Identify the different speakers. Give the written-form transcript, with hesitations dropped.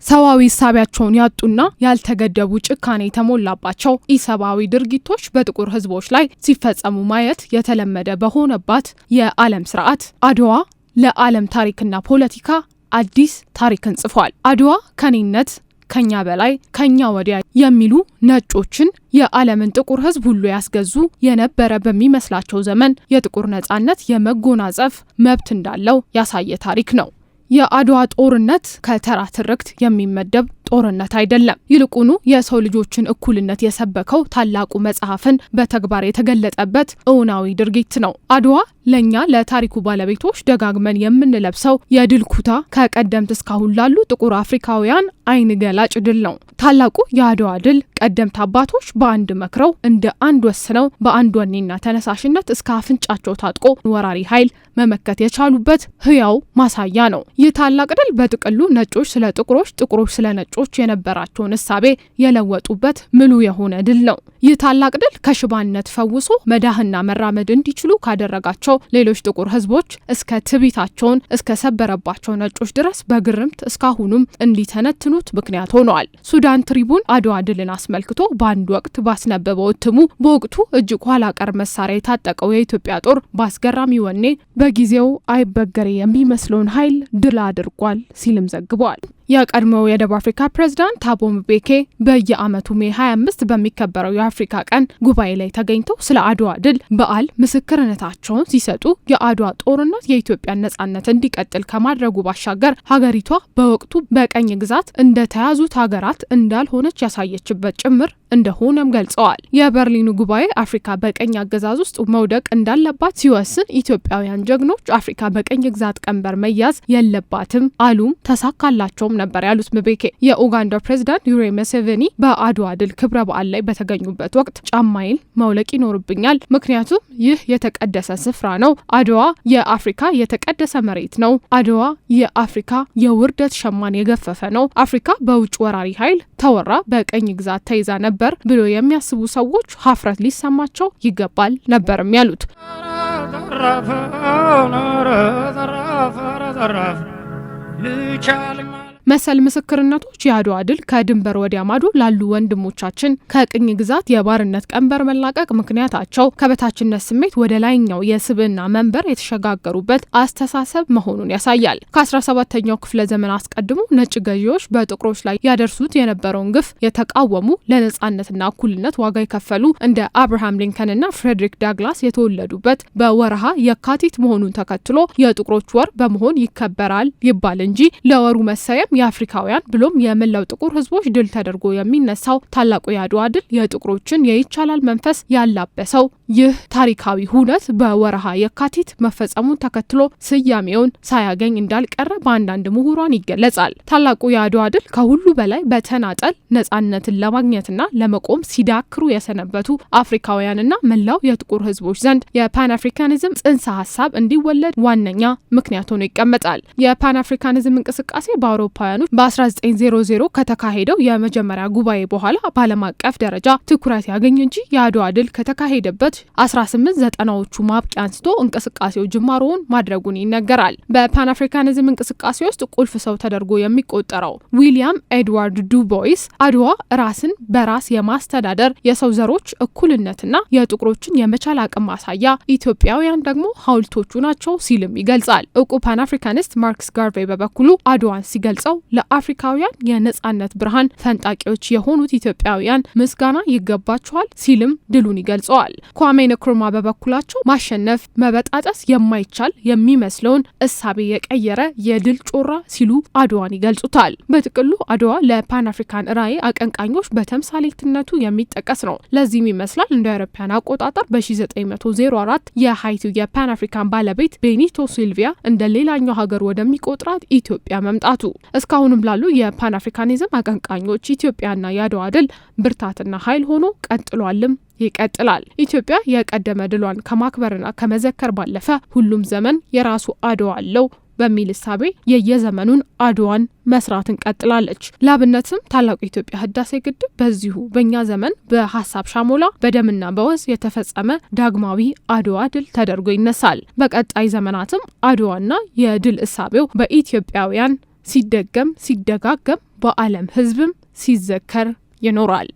Speaker 1: ሰዋዊ ሳቢያቸውን ያጡና ያልተገደቡ ጭካኔ የተሞላባቸው ኢሰብአዊ ድርጊቶች በጥቁር ህዝቦች ላይ ሲፈጸሙ ማየት የተለመደ በሆነባት የዓለም ስርዓት አድዋ ለዓለም ታሪክና ፖለቲካ አዲስ ታሪክን ጽፏል። አድዋ ከኔነት ከኛ በላይ ከኛ ወዲያ የሚሉ ነጮችን የዓለምን ጥቁር ህዝብ ሁሉ ያስገዙ የነበረ በሚመስላቸው ዘመን የጥቁር ነጻነት የመጎናጸፍ መብት እንዳለው ያሳየ ታሪክ ነው። የአድዋ ጦርነት ከተራ ትርክት የሚመደብ ጦርነት አይደለም። ይልቁኑ የሰው ልጆችን እኩልነት የሰበከው ታላቁ መጽሐፍን በተግባር የተገለጠበት እውናዊ ድርጊት ነው። አድዋ ለኛ ለታሪኩ ባለቤቶች ደጋግመን የምንለብሰው የድል ኩታ ከቀደምት እስካሁን ላሉ ጥቁር አፍሪካውያን አይን ገላጭ ድል ነው። ታላቁ የአድዋ ድል ቀደምት አባቶች በአንድ መክረው እንደ አንድ ወስነው በአንድ ወኔና ተነሳሽነት እስከ አፍንጫቸው ታጥቆ ወራሪ ኃይል መመከት የቻሉበት ህያው ማሳያ ነው። ይህ ታላቅ ድል በጥቅሉ ነጮች ስለ ጥቁሮች፣ ጥቁሮች ስለ ነጮች የነበራቸውን እሳቤ የለወጡበት ምሉ የሆነ ድል ነው። ይህ ታላቅ ድል ከሽባነት ፈውሶ መዳህና መራመድ እንዲችሉ ካደረጋቸው ሌሎች ጥቁር ህዝቦች እስከ ትቢታቸውን እስከ ሰበረባቸው ነጮች ድረስ በግርምት እስካሁኑም እንዲተነትኑት ምክንያት ሆነዋል። ሱዳን ትሪቡን አድዋ ድልን አስመልክቶ በአንድ ወቅት ባስነበበው እትሙ በወቅቱ እጅግ ኋላ ቀር መሳሪያ የታጠቀው የኢትዮጵያ ጦር በአስገራሚ ወኔ በጊዜው አይበገሬ የሚመስለውን ኃይል ድል አድርጓል ሲልም ዘግቧል። የቀድሞው የደቡብ አፍሪካ ፕሬዝዳንት ታቦ ምቤኪ በየዓመቱ ሜይ 25 በሚከበረው የአፍሪካ ቀን ጉባኤ ላይ ተገኝተው ስለ አድዋ ድል በዓል ምስክርነታቸውን ሲሰጡ የአድዋ ጦርነት የኢትዮጵያን ነጻነት እንዲቀጥል ከማድረጉ ባሻገር ሀገሪቷ በወቅቱ በቀኝ ግዛት እንደተያዙት ሀገራት እንዳልሆነች ያሳየችበት ጭምር እንደሆነም ገልጸዋል። የበርሊኑ ጉባኤ አፍሪካ በቀኝ አገዛዝ ውስጥ መውደቅ እንዳለባት ሲወስን ኢትዮጵያውያን ጀግኖች አፍሪካ በቀኝ ግዛት ቀንበር መያዝ የለባትም አሉም፣ ተሳካላቸውም ነበር ያሉት ምቤኪ የኡጋንዳው ፕሬዝዳንት ዩዌሪ ሙሴቬኒ በአድዋ ድል ክብረ በዓል ላይ በተገኙበት ወቅት ጫማዬን መውለቅ ይኖርብኛል፣ ምክንያቱም ይህ የተቀደሰ ስፍራ ነው። አድዋ የአፍሪካ የተቀደሰ መሬት ነው። አድዋ የአፍሪካ የውርደት ሸማን የገፈፈ ነው። አፍሪካ በውጭ ወራሪ ኃይል ተወራ በቀኝ ግዛት ተይዛ ነበር ብሎ የሚያስቡ ሰዎች ሀፍረት ሊሰማቸው ይገባል ነበርም ያሉት። መሰል ምስክርነቶች የአድዋ ድል ከድንበር ወዲያ ማዶ ላሉ ወንድሞቻችን ከቅኝ ግዛት የባርነት ቀንበር መላቀቅ ምክንያታቸው ከበታችነት ስሜት ወደ ላይኛው የስብዕና መንበር የተሸጋገሩበት አስተሳሰብ መሆኑን ያሳያል። ከ17ኛው ክፍለ ዘመን አስቀድሞ ነጭ ገዢዎች በጥቁሮች ላይ ያደርሱት የነበረውን ግፍ የተቃወሙ፣ ለነጻነትና እኩልነት ዋጋ የከፈሉ እንደ አብርሃም ሊንከንና ፍሬድሪክ ዳግላስ የተወለዱበት በወርሃ የካቲት መሆኑን ተከትሎ የጥቁሮች ወር በመሆን ይከበራል ይባል እንጂ ለወሩ መሰየም የአፍሪካውያን ብሎም የመላው ጥቁር ህዝቦች ድል ተደርጎ የሚነሳው ታላቁ የአድዋ ድል የጥቁሮችን የይቻላል መንፈስ ያላበሰው ይህ ታሪካዊ ሁነት በወርሃ የካቲት መፈጸሙን ተከትሎ ስያሜውን ሳያገኝ እንዳልቀረ በአንዳንድ ምሁራን ይገለጻል። ታላቁ የአድዋ ድል ከሁሉ በላይ በተናጠል ነጻነትን ለማግኘትና ለመቆም ሲዳክሩ የሰነበቱ አፍሪካውያንና መላው የጥቁር ህዝቦች ዘንድ የፓን አፍሪካኒዝም ጽንሰ ሀሳብ እንዲወለድ ዋነኛ ምክንያት ሆኖ ይቀመጣል። የፓን አፍሪካኒዝም እንቅስቃሴ በአውሮፓውያኑ በ1900 ከተካሄደው የመጀመሪያ ጉባኤ በኋላ በዓለም አቀፍ ደረጃ ትኩረት ያገኝ እንጂ የአድዋ ድል ከተካሄደበት 1890ዎቹ ማብቂያ አንስቶ እንቅስቃሴው ጅማሮውን ማድረጉን ይነገራል። በፓን አፍሪካኒዝም እንቅስቃሴ ውስጥ ቁልፍ ሰው ተደርጎ የሚቆጠረው ዊሊያም ኤድዋርድ ዱቦይስ አድዋ ራስን በራስ የማስተዳደር የሰው ዘሮች እኩልነትና የጥቁሮችን የመቻል አቅም ማሳያ፣ ኢትዮጵያውያን ደግሞ ሐውልቶቹ ናቸው ሲልም ይገልጻል። እውቁ ፓን አፍሪካኒስት ማርክስ ጋርቬይ በበኩሉ አድዋን ሲገልጸው ለአፍሪካውያን የነጻነት ብርሃን ፈንጣቂዎች የሆኑት ኢትዮጵያውያን ምስጋና ይገባቸዋል ሲልም ድሉን ይገልጸዋል። ኳሜ ንክሩማ በበኩላቸው ማሸነፍ መበጣጠስ የማይቻል የሚመስለውን እሳቤ የቀየረ የድል ጮራ ሲሉ አድዋን ይገልጹታል። በጥቅሉ አድዋ ለፓን አፍሪካን ራዕይ አቀንቃኞች በተምሳሌትነቱ የሚጠቀስ ነው። ለዚህም ይመስላል እንደ አውሮፓውያን አቆጣጠር በ1904 የሃይቲው የፓን አፍሪካን ባለቤት ቤኒቶ ሲልቪያ እንደ ሌላኛው ሀገር ወደሚቆጥራት ኢትዮጵያ መምጣቱ። እስካሁንም ላሉ የፓን አፍሪካኒዝም አቀንቃኞች ኢትዮጵያና የአድዋ ድል ብርታትና ኃይል ሆኖ ቀጥሏልም ይቀጥላል። ኢትዮጵያ የቀደመ ድሏን ከማክበርና ከመዘከር ባለፈ ሁሉም ዘመን የራሱ አድዋ አለው በሚል እሳቤ የየዘመኑን አድዋን መስራት እንቀጥላለች። ላብነትም ታላቁ የኢትዮጵያ ህዳሴ ግድብ በዚሁ በእኛ ዘመን በሀሳብ ሻሞላ በደምና በወዝ የተፈጸመ ዳግማዊ አድዋ ድል ተደርጎ ይነሳል። በቀጣይ ዘመናትም አድዋና የድል እሳቤው በኢትዮጵያውያን ሲደገም ሲደጋገም በዓለም ህዝብም ሲዘከር ይኖራል።